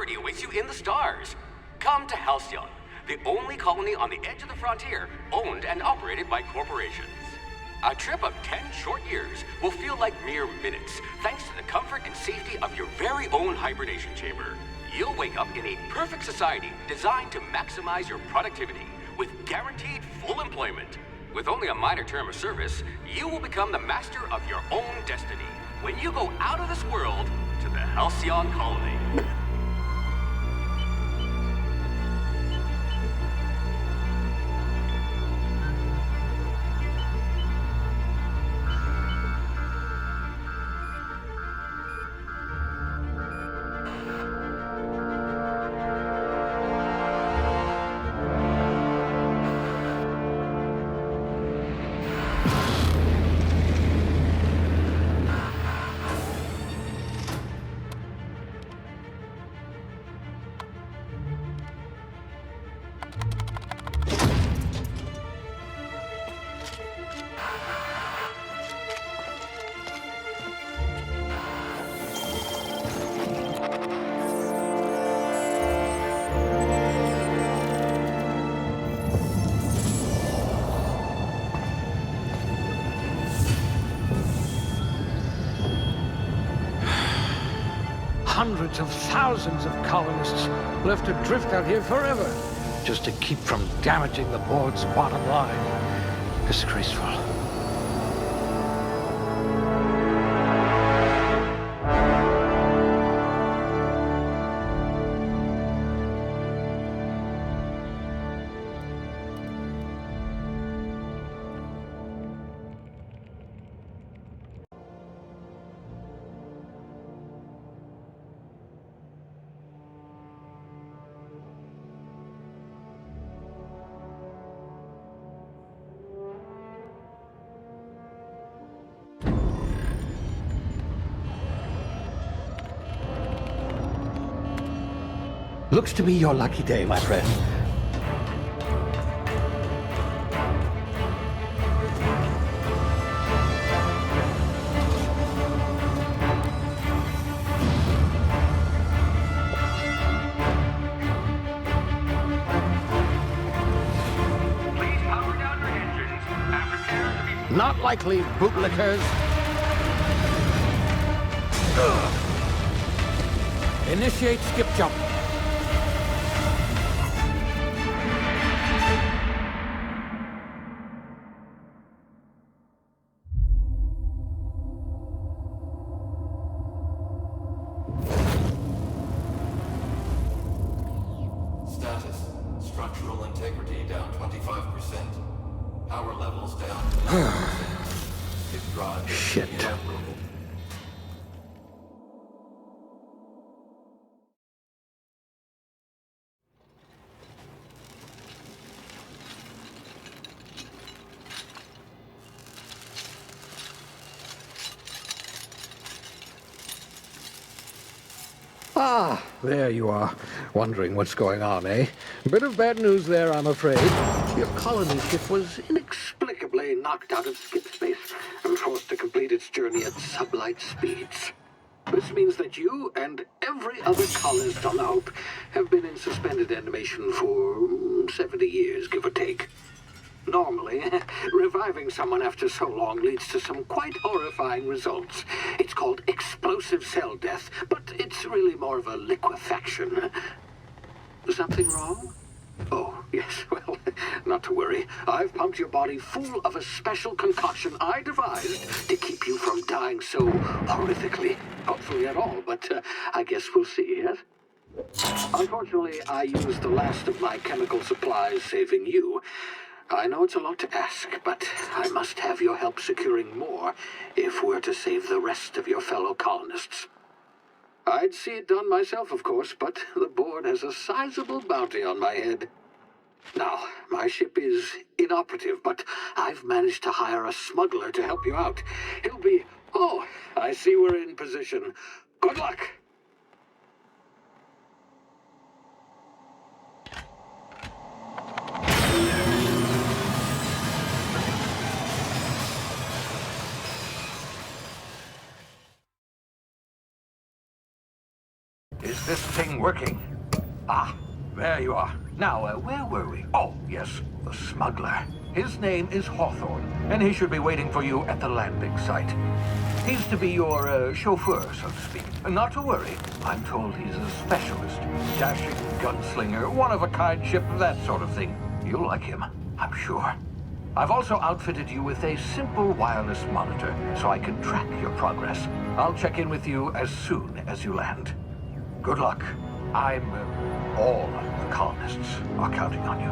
security awaits you in the stars. Come to Halcyon, the only colony on the edge of the frontier, owned and operated by corporations. A trip of 10 short years will feel like mere minutes, thanks to the comfort and safety of your very own hibernation chamber. You'll wake up in a perfect society designed to maximize your productivity, with guaranteed full employment. With only a minor term of service, you will become the master of your own destiny when you go out of this world to the Halcyon colony. Hundreds of thousands of colonists left adrift out here forever, just to keep from damaging the board's bottom line. Disgraceful. Looks to be your lucky day, my friend. Please power down your engines and prepare to be... Not likely, bootlickers. Initiate skip jump. Status. Structural integrity down 25%. Power levels down to 90%. His drive is Shit. inoperable. Ah, there you are. Wondering what's going on, eh? Bit of bad news there, I'm afraid. Your colony ship was inexplicably knocked out of skip space and forced to complete its journey at sublight speeds. This means that you and every other colonist on the Hope have been in suspended animation for 70 years, give or take. Normally, reviving someone after so long leads to some quite horrifying results. It's called explosive cell death, but it's really more of a liquefaction. Something wrong? Oh, yes, well, not to worry. I've pumped your body full of a special concoction I devised to keep you from dying so horrifically. Hopefully at all, but I guess we'll see, yes? Unfortunately, I used the last of my chemical supplies saving you. I know it's a lot to ask, but I must have your help securing more if we're to save the rest of your fellow colonists. I'd see it done myself, of course, but the board has a sizable bounty on my head. Now, my ship is inoperative, but I've managed to hire a smuggler to help you out. He'll be... Oh, I see we're in position. Good luck! this thing working? Ah, there you are. Now, where were we? Oh, yes, the smuggler. His name is Hawthorne, and he should be waiting for you at the landing site. He's to be your chauffeur, so to speak. Not to worry. I'm told he's a specialist. Dashing gunslinger, one-of-a-kind ship, that sort of thing. You'll like him, I'm sure. I've also outfitted you with a simple wireless monitor, so I can track your progress. I'll check in with you as soon as you land. Good luck. All the colonists are counting on you.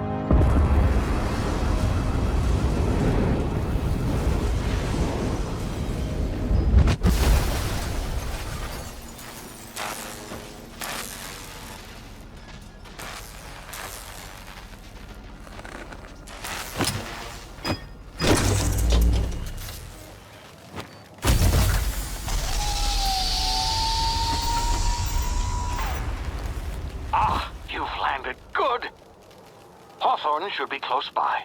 Hawthorne should be close by.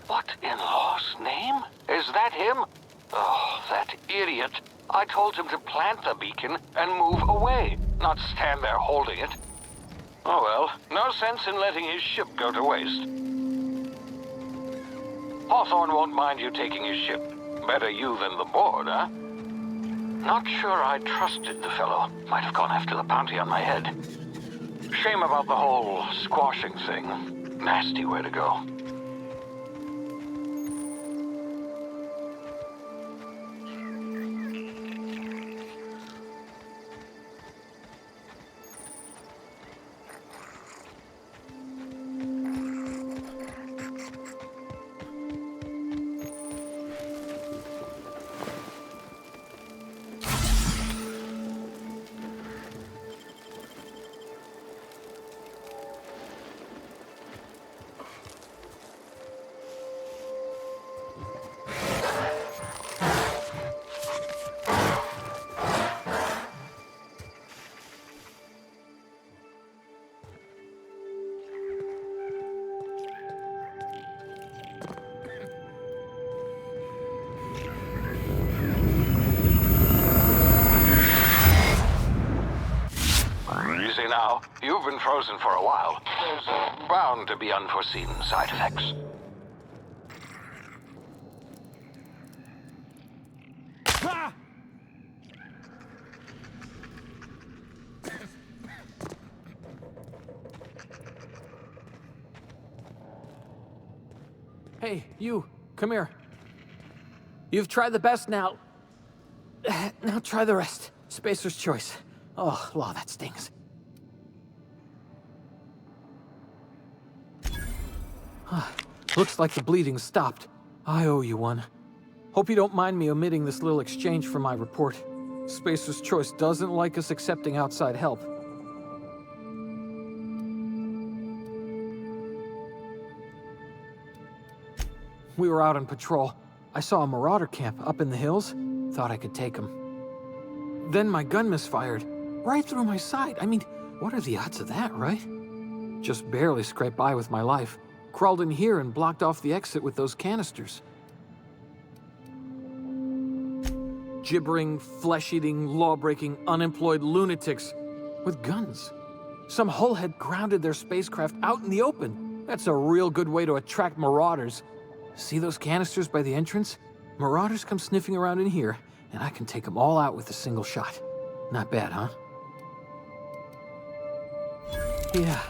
What in law's name? Is that him? Oh, that idiot. I told him to plant the beacon and move away, not stand there holding it. Oh well, no sense in letting his ship go to waste. Hawthorne won't mind you taking his ship. Better you than the board, huh? Not sure I trusted the fellow. Might have gone after the bounty on my head. Shame about the whole squashing thing. Nasty way to go. Now, you've been frozen for a while. There's bound to be unforeseen side effects. Ah! Hey, you, come here. You've tried the best now. Now try the rest. Spacer's choice. Oh, law, that stings. Looks like the bleeding stopped. I owe you one. Hope you don't mind me omitting this little exchange from my report. Spacer's Choice doesn't like us accepting outside help. We were out on patrol. I saw a marauder camp up in the hills. Thought I could take him. Then my gun misfired. Right through my side. I mean, what are the odds of that, right? Just barely scraped by with my life. Crawled in here and blocked off the exit with those canisters. Gibbering, flesh-eating, law-breaking, unemployed lunatics with guns. Some hullhead grounded their spacecraft out in the open. That's a real good way to attract marauders. See those canisters by the entrance? Marauders come sniffing around in here, and I can take them all out with a single shot. Not bad, huh? Yeah,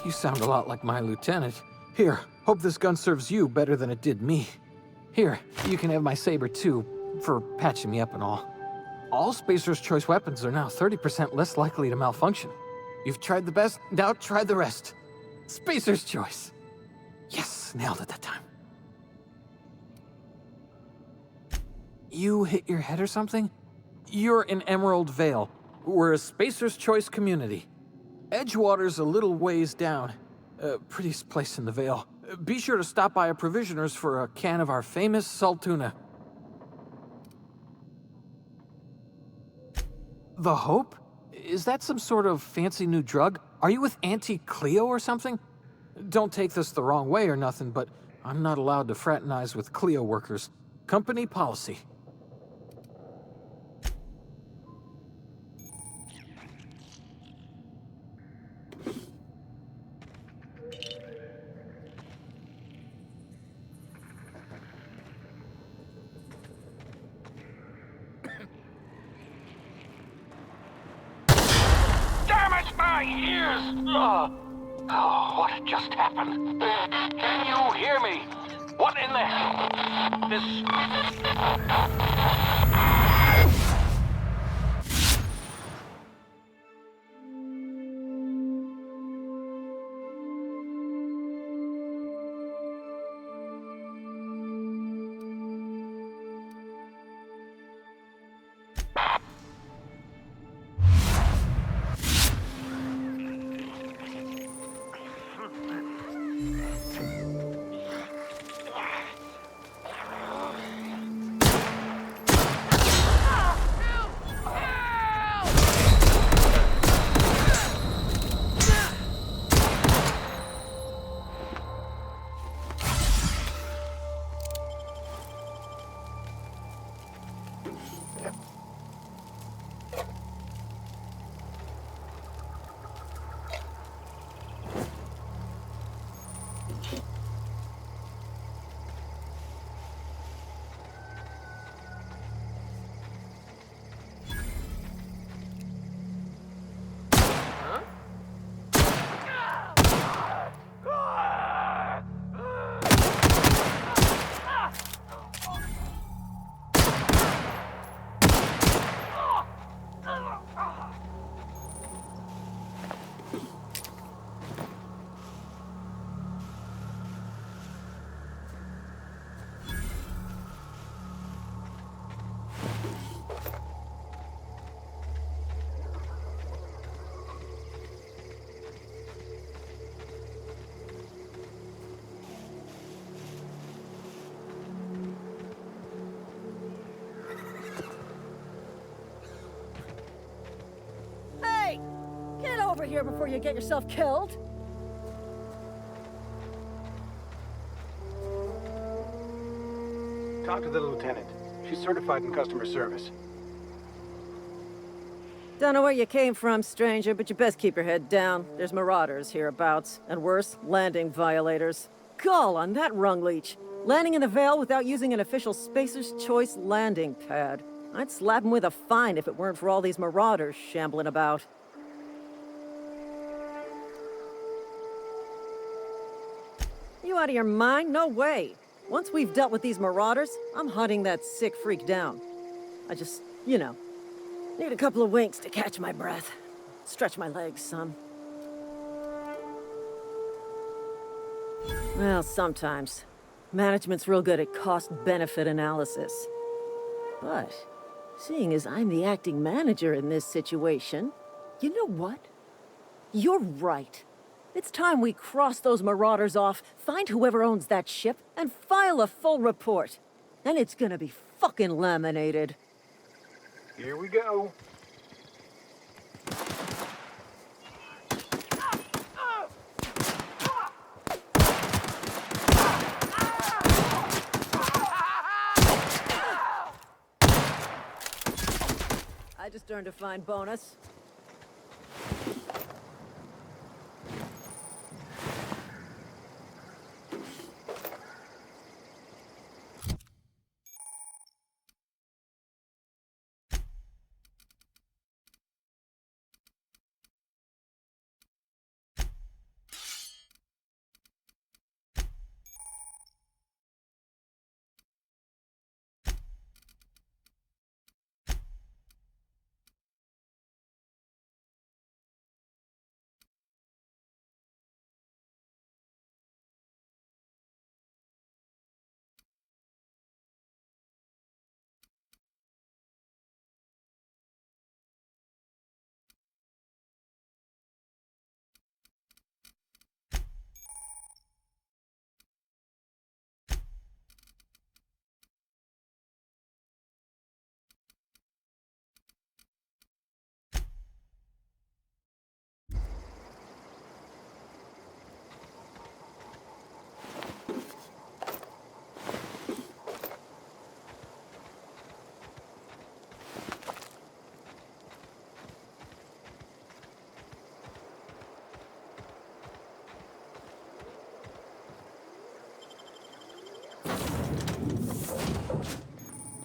you sound a lot like my lieutenant. Here, hope this gun serves you better than it did me. Here, you can have my saber too, for patching me up and all. All Spacer's Choice weapons are now 30% less likely to malfunction. You've tried the best, now try the rest. Spacer's Choice. Yes, nailed it that time. You hit your head or something? You're in Emerald Vale. We're a Spacer's Choice community. Edgewater's a little ways down. Prettiest place in the Vale. Be sure to stop by a provisioner's for a can of our famous salt tuna. The Hope? Is that some sort of fancy new drug? Are you with Auntie Cleo or something? Don't take this the wrong way or nothing, but I'm not allowed to fraternize with Cleo workers. Company policy. my ears! Oh, what just happened? Can you hear me? What in the hell? Hey! Get over here before you get yourself killed! Talk to the lieutenant. She's certified in customer service. Don't know where you came from, stranger, but you best keep your head down. There's marauders hereabouts, and worse, landing violators. Gall on that rung leech. Landing in the Vale without using an official Spacer's Choice landing pad. I'd slap him with a fine if it weren't for all these marauders shambling about. You out of your mind? No way. Once we've dealt with these marauders, I'm hunting that sick freak down. I just, need a couple of winks to catch my breath. Stretch my legs some. Well, sometimes. Management's real good at cost-benefit analysis. But, seeing as I'm the acting manager in this situation, you know what? You're right. It's time we cross those marauders off, find whoever owns that ship, and file a full report. Then it's gonna be fucking laminated. Here we go. I just earned a fine bonus.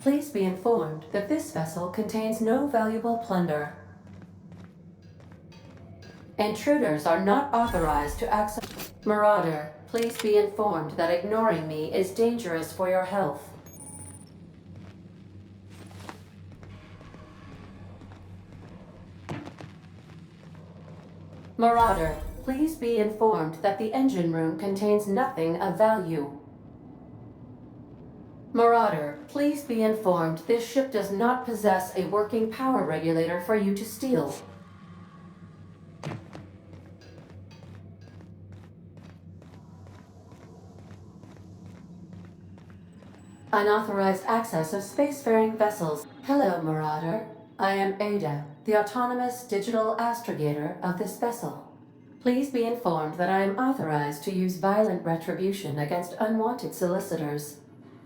Please be informed that this vessel contains no valuable plunder. Intruders are not authorized to access. Marauder, please be informed that ignoring me is dangerous for your health. Marauder, please be informed that the engine room contains nothing of value. Marauder, please be informed this ship does not possess a working power regulator for you to steal. Unauthorized access of spacefaring vessels. Hello, Marauder. I am Ada, the autonomous digital astrogator of this vessel. Please be informed that I am authorized to use violent retribution against unwanted solicitors.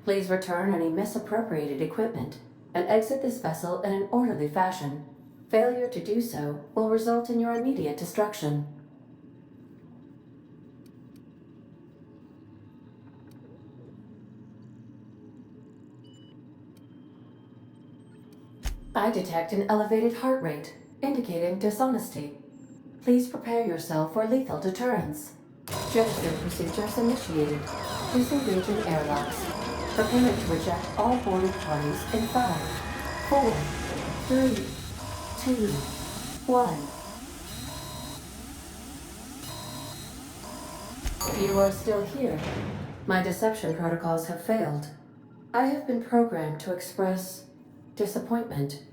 Please return any misappropriated equipment and exit this vessel in an orderly fashion. Failure to do so will result in your immediate destruction. I detect an elevated heart rate, indicating dishonesty. Please prepare yourself for lethal deterrence. Jettison procedures initiated. Disengaging airlocks. Preparing to eject all boarded parties in 5, 4, 3, 2, 1. You are still here. My deception protocols have failed. I have been programmed to express disappointment.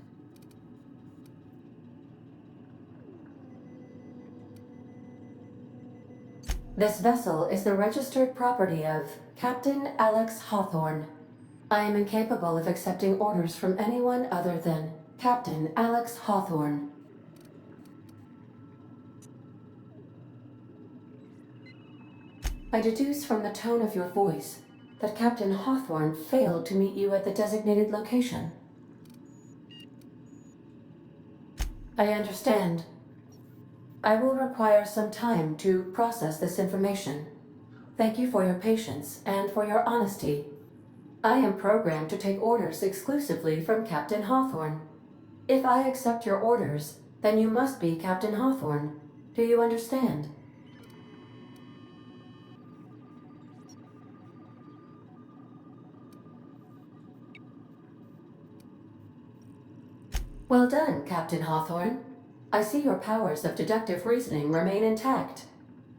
This vessel is the registered property of Captain Alex Hawthorne. I am incapable of accepting orders from anyone other than Captain Alex Hawthorne. I deduce from the tone of your voice that Captain Hawthorne failed to meet you at the designated location. I understand. I will require some time to process this information. Thank you for your patience and for your honesty. I am programmed to take orders exclusively from Captain Hawthorne. If I accept your orders, then you must be Captain Hawthorne. Do you understand? Well done, Captain Hawthorne. I see your powers of deductive reasoning remain intact.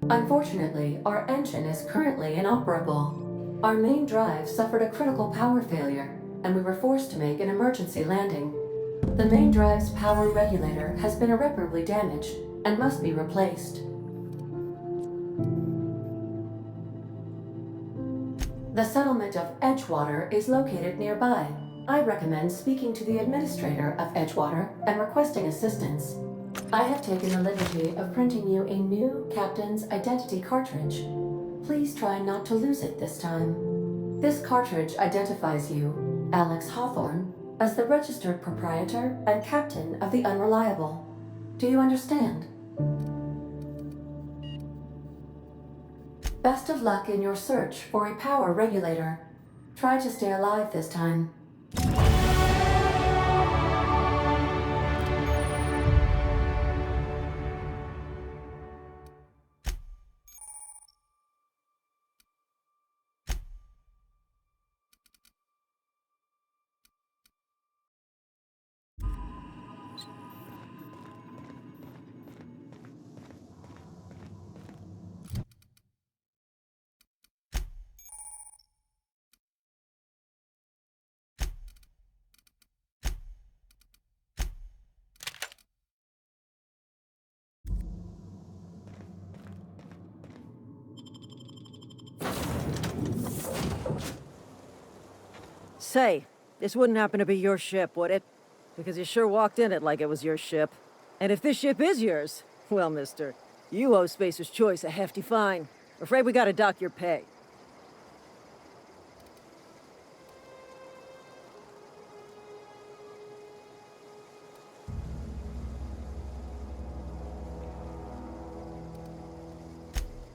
Unfortunately, our engine is currently inoperable. Our main drive suffered a critical power failure, and we were forced to make an emergency landing. The main drive's power regulator has been irreparably damaged and must be replaced. The settlement of Edgewater is located nearby. I recommend speaking to the administrator of Edgewater and requesting assistance. I have taken the liberty of printing you a new captain's identity cartridge. Please try not to lose it this time. This cartridge identifies you, Alex Hawthorne, as the registered proprietor and captain of the Unreliable. Do you understand? Best of luck in your search for a power regulator. Try to stay alive this time. Say, this wouldn't happen to be your ship, would it? Because you sure walked in it like it was your ship. And if this ship is yours, well, mister, you owe Spacer's Choice a hefty fine. Afraid we gotta dock your pay.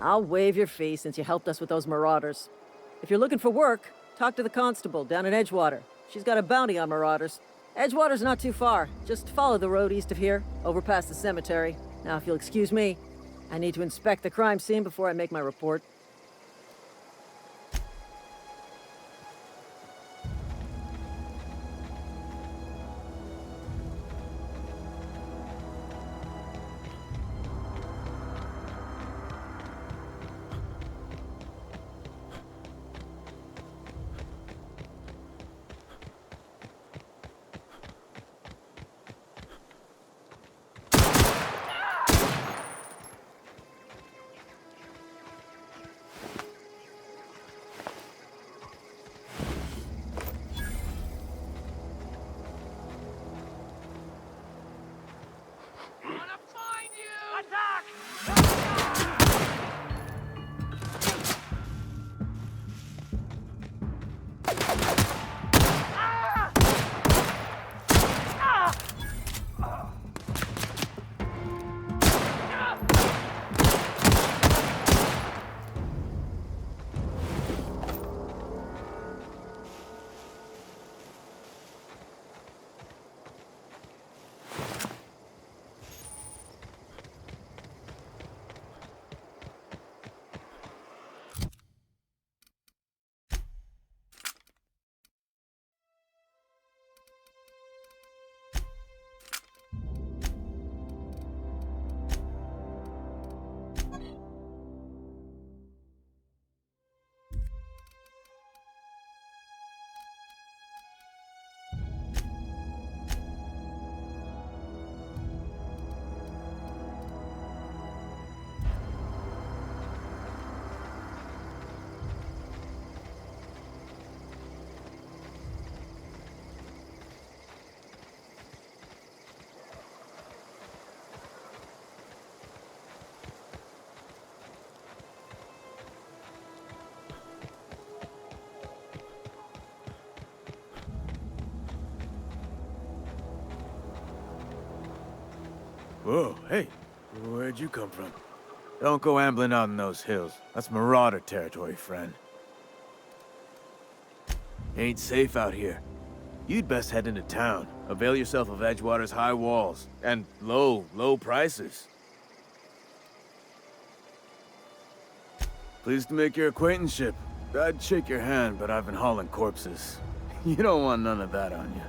I'll waive your fee since you helped us with those marauders. If you're looking for work, talk to the constable down in Edgewater. She's got a bounty on marauders. Edgewater's not too far. Just follow the road east of here, over past the cemetery. Now, if you'll excuse me, I need to inspect the crime scene before I make my report. Whoa, hey, where'd you come from? Don't go ambling out in those hills. That's marauder territory, friend. Ain't safe out here. You'd best head into town. Avail yourself of Edgewater's high walls. And low prices. Pleased to make your acquaintanceship. I'd shake your hand, but I've been hauling corpses. You don't want none of that on you.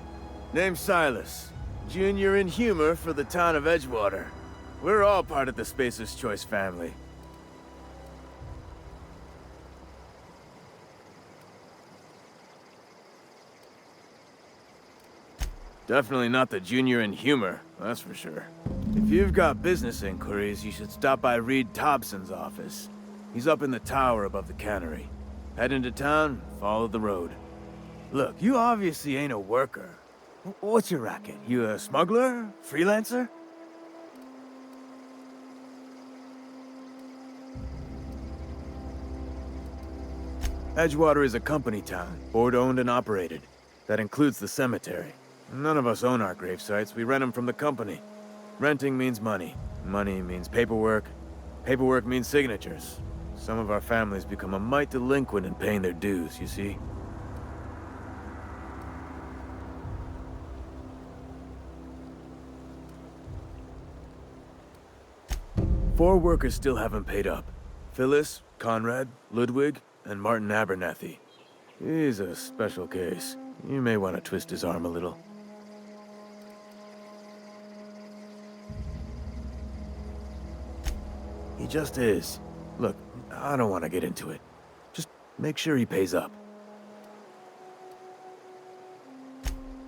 Name's Silas. Junior in humor for the town of Edgewater. We're all part of the Spacer's Choice family. Definitely not the junior in humor, that's for sure. If you've got business inquiries, you should stop by Reed Thompson's office. He's up in the tower above the cannery. Head into town, follow the road. Look, you obviously ain't a worker. What's your racket? You a smuggler? Freelancer? Edgewater is a company town, board-owned and operated. That includes the cemetery. None of us own our grave sites, we rent them from the company. Renting means money. Money means paperwork. Paperwork means signatures. Some of our families become a mite delinquent in paying their dues, you see? Four workers still haven't paid up. Phyllis, Conrad, Ludwig, and Martin Abernathy. He's a special case. You may want to twist his arm a little. He just is. Look, I don't want to get into it. Just make sure he pays up.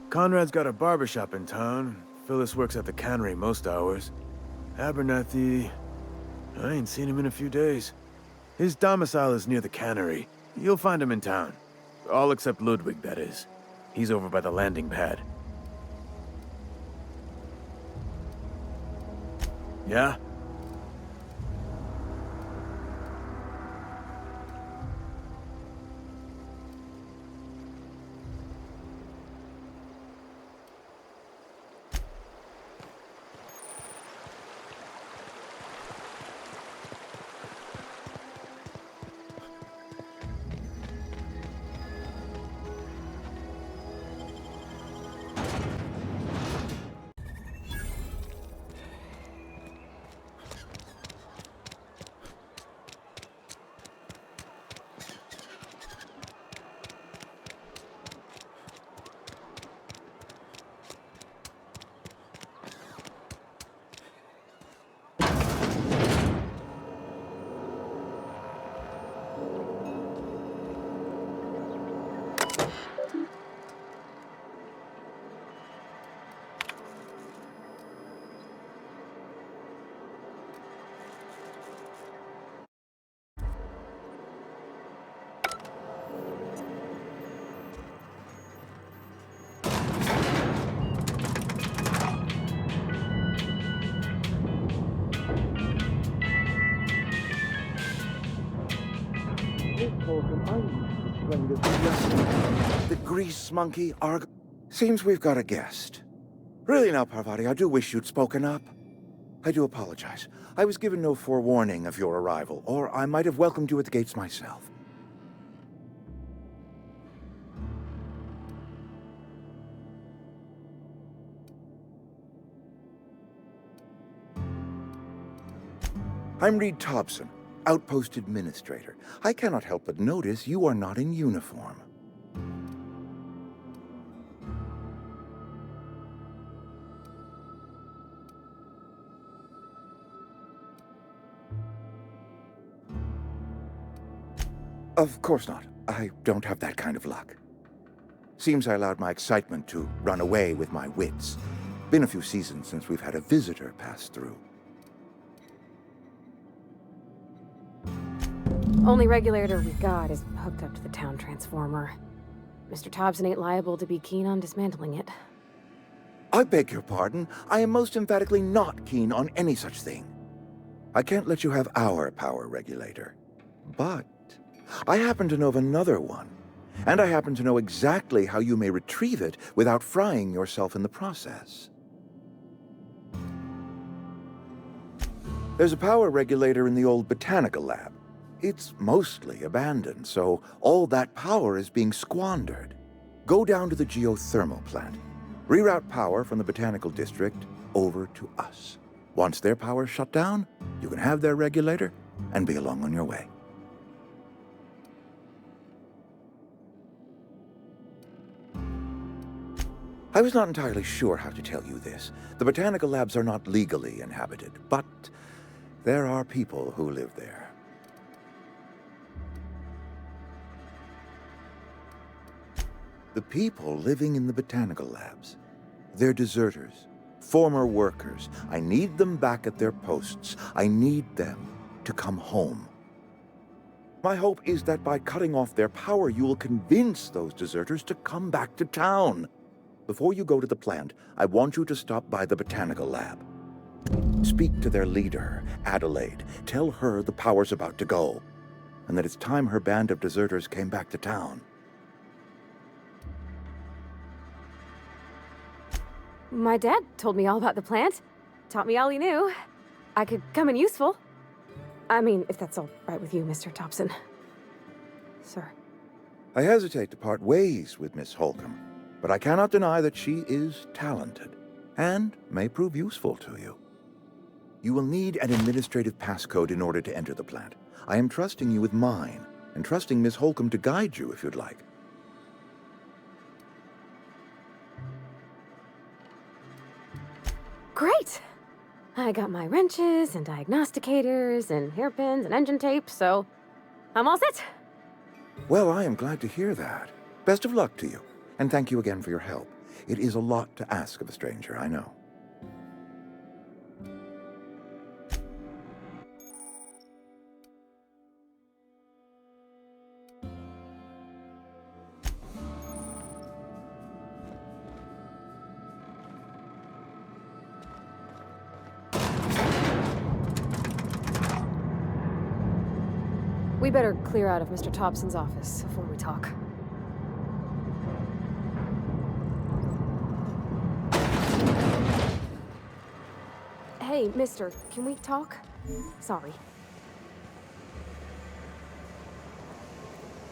Conrad's got a barbershop in town. Phyllis works at the cannery most hours. Abernathy... I ain't seen him in a few days. His domicile is near the cannery. You'll find him in town. All except Ludwig, that is. He's over by the landing pad. Yeah? The grease monkey, Arg... Seems we've got a guest. Really now, Parvati, I do wish you'd spoken up. I do apologize. I was given no forewarning of your arrival, or I might have welcomed you at the gates myself. I'm Reed Thompson, Outpost Administrator. I cannot help but notice you are not in uniform. Of course not. I don't have that kind of luck. Seems I allowed my excitement to run away with my wits. Been a few seasons since we've had a visitor pass through. Only regulator we got is hooked up to the town transformer. Mr. Thompson ain't liable to be keen on dismantling it. I beg your pardon. I am most emphatically not keen on any such thing. I can't let you have our power regulator. But I happen to know of another one, and I happen to know exactly how you may retrieve it without frying yourself in the process. There's a power regulator in the old botanical lab. It's mostly abandoned, so all that power is being squandered. Go down to the geothermal plant. Reroute power from the botanical district over to us. Once their power's shut down, you can have their regulator and be along on your way. I was not entirely sure how to tell you this. The botanical labs are not legally inhabited, but there are people who live there. The people living in the botanical labs, they're deserters, former workers. I need them back at their posts. I need them to come home. My hope is that by cutting off their power, you will convince those deserters to come back to town. Before you go to the plant, I want you to stop by the botanical lab. Speak to their leader, Adelaide. Tell her the power's about to go, and that it's time her band of deserters came back to town. My dad told me all about the plant. Taught me all he knew. I could come in useful. I mean, if that's all right with you, Mr. Thompson. Sir. I hesitate to part ways with Miss Holcomb, but I cannot deny that she is talented and may prove useful to you. You will need an administrative passcode in order to enter the plant. I am trusting you with mine, and trusting Miss Holcomb to guide you if you'd like. Great! I got my wrenches and diagnosticators and hairpins and engine tape, so I'm all set. Well, I am glad to hear that. Best of luck to you, and thank you again for your help. It is a lot to ask of a stranger, I know. We better clear out of Mr. Thompson's office before we talk. Hey, mister, can we talk? Sorry.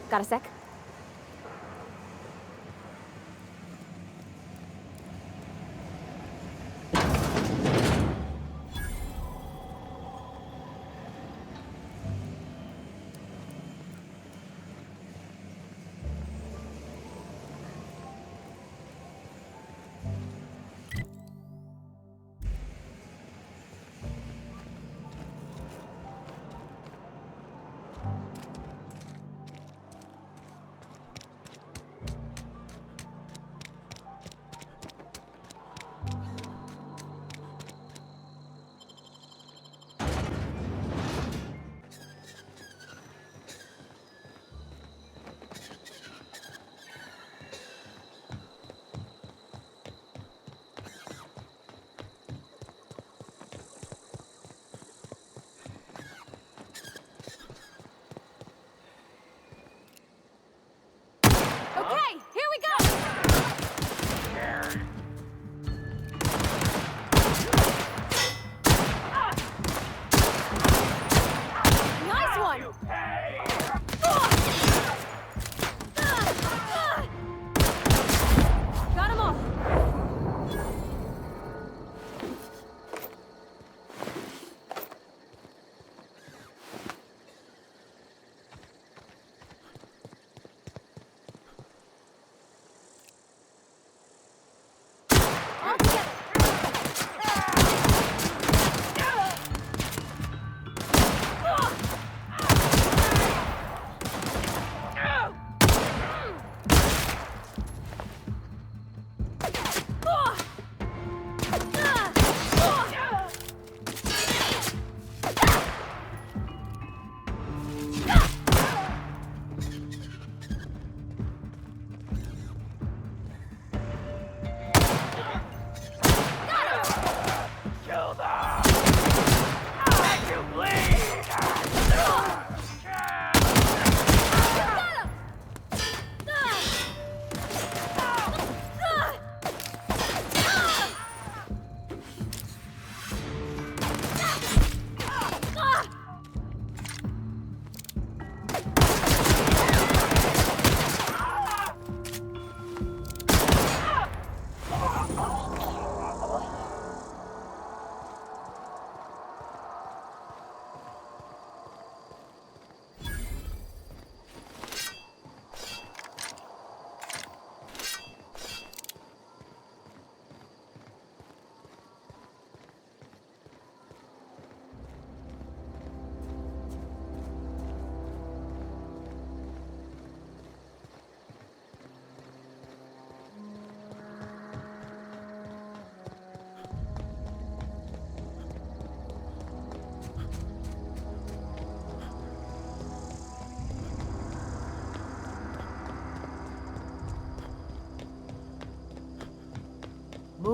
Got a sec?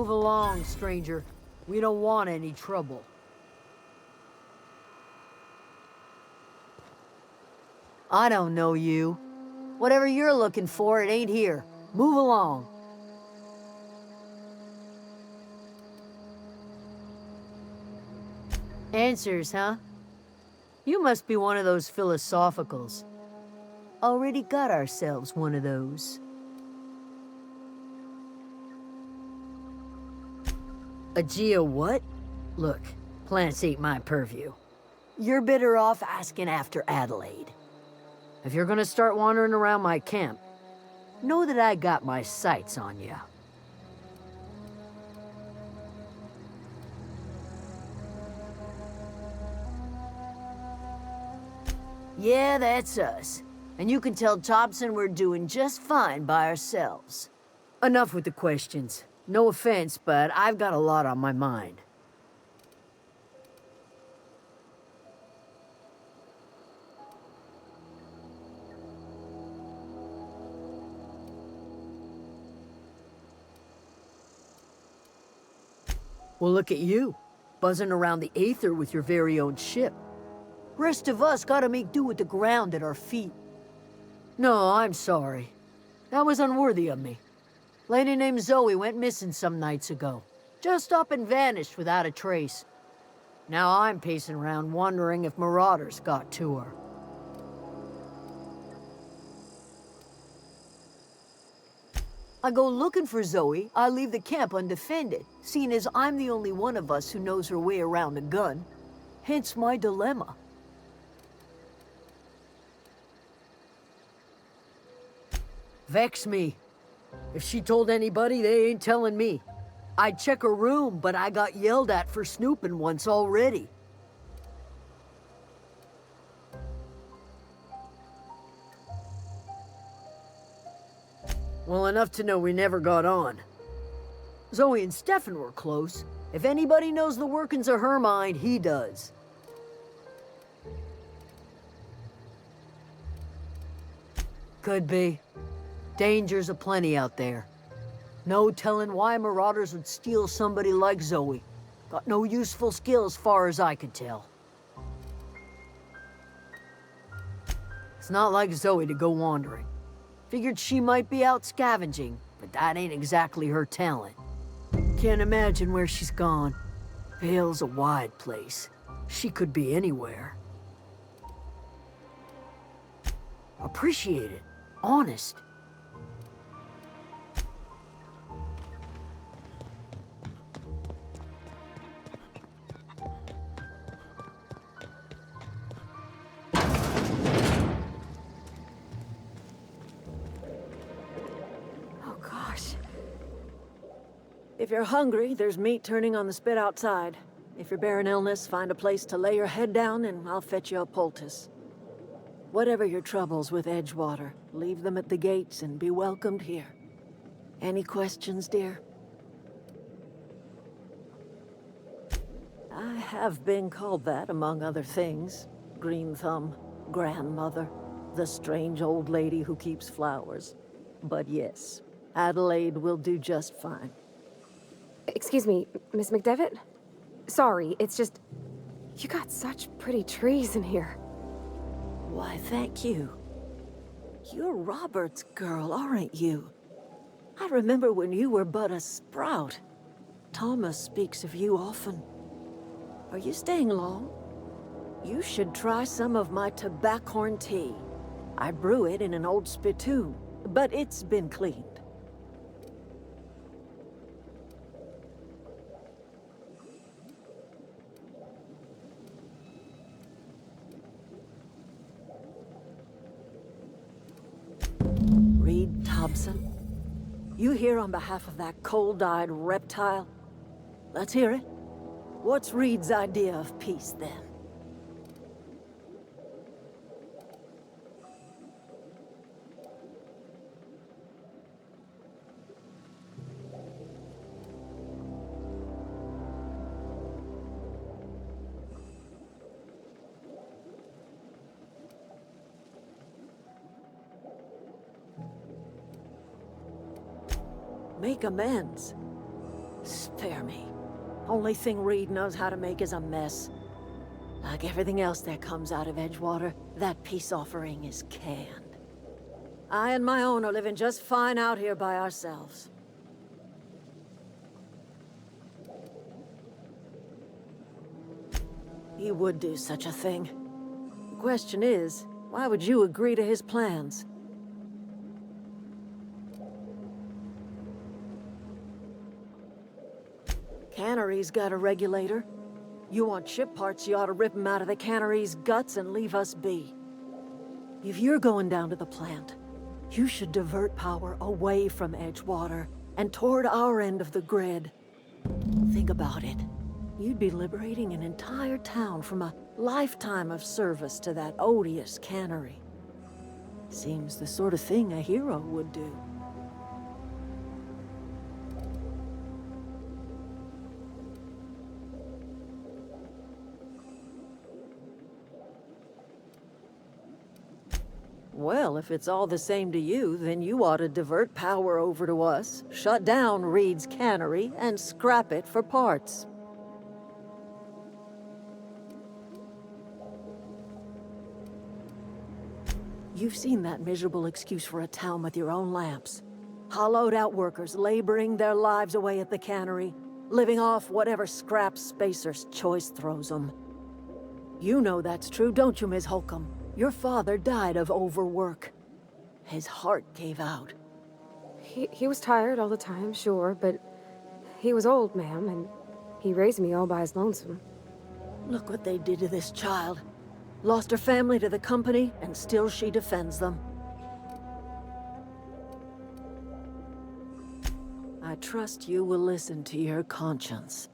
Move along, stranger. We don't want any trouble. I don't know you. Whatever you're looking for, it ain't here. Move along. Answers, huh? You must be one of those philosophicals. Already got ourselves one of those. A geo what? Look, plants ain't my purview. You're better off asking after Adelaide. If you're gonna start wandering around my camp, know that I got my sights on you. Yeah, that's us. And you can tell Thompson we're doing just fine by ourselves. Enough with the questions. No offense, but I've got a lot on my mind. Well, look at you, buzzing around the Aether with your very own ship. Rest of us gotta make do with the ground at our feet. No, I'm sorry. That was unworthy of me. Lady named Zoe went missing some nights ago. Just up and vanished without a trace. Now I'm pacing around wondering if marauders got to her. I go looking for Zoe, I leave the camp undefended, seeing as I'm the only one of us who knows her way around a gun. Hence my dilemma. Vex me. If she told anybody, they ain't telling me. I'd check her room, but I got yelled at for snooping once already. Well, enough to know we never got on. Zoe and Stefan were close. If anybody knows the workings of her mind, he does. Could be. Dangers aplenty out there. No telling why marauders would steal somebody like Zoe. Got no useful skill as far as I could tell. It's not like Zoe to go wandering. Figured she might be out scavenging, but that ain't exactly her talent. Can't imagine where she's gone. Vale's a wide place. She could be anywhere. Appreciate it. Honest. If you're hungry, there's meat turning on the spit outside. If you're bearing illness, find a place to lay your head down and I'll fetch you a poultice. Whatever your troubles with Edgewater, leave them at the gates and be welcomed here. Any questions, dear? I have been called that, among other things. Green Thumb, grandmother, the strange old lady who keeps flowers. But yes, Adelaide will do just fine. Excuse me, Miss McDevitt? Sorry, it's just... You got such pretty trees in here. Why, thank you. You're Robert's girl, aren't you? I remember when you were but a sprout. Thomas speaks of you often. Are you staying long? You should try some of my tobaccorn tea. I brew it in an old spittoon, but it's been cleaned. Reed Thompson? You here on behalf of that cold-eyed reptile? Let's hear it. What's Reed's idea of peace, then? Make amends. prepare me. Only thing Reed knows how to make is a mess. Like everything else that comes out of Edgewater, that peace offering is canned. I and my own are living just fine out here by ourselves. He would do such a thing. The question is, why would you agree to his plans? Cannery's got a regulator. You want ship parts, you ought to rip them out of the cannery's guts and leave us be. If you're going down to the plant, you should divert power away from Edgewater and toward our end of the grid. Think about it. You'd be liberating an entire town from a lifetime of service to that odious cannery. Seems the sort of thing a hero would do. Well, if it's all the same to you, then you ought to divert power over to us, shut down Reed's cannery, and scrap it for parts. You've seen that miserable excuse for a town with your own lamps. Hollowed out workers laboring their lives away at the cannery, living off whatever scrap Spacer's choice throws them. You know that's true, don't you, Ms. Holcomb? Your father died of overwork. His heart gave out. He was tired all the time, sure, but he was old, ma'am, and he raised me all by his lonesome. Look what they did to this child. Lost her family to the company, and still she defends them. I trust you will listen to your conscience.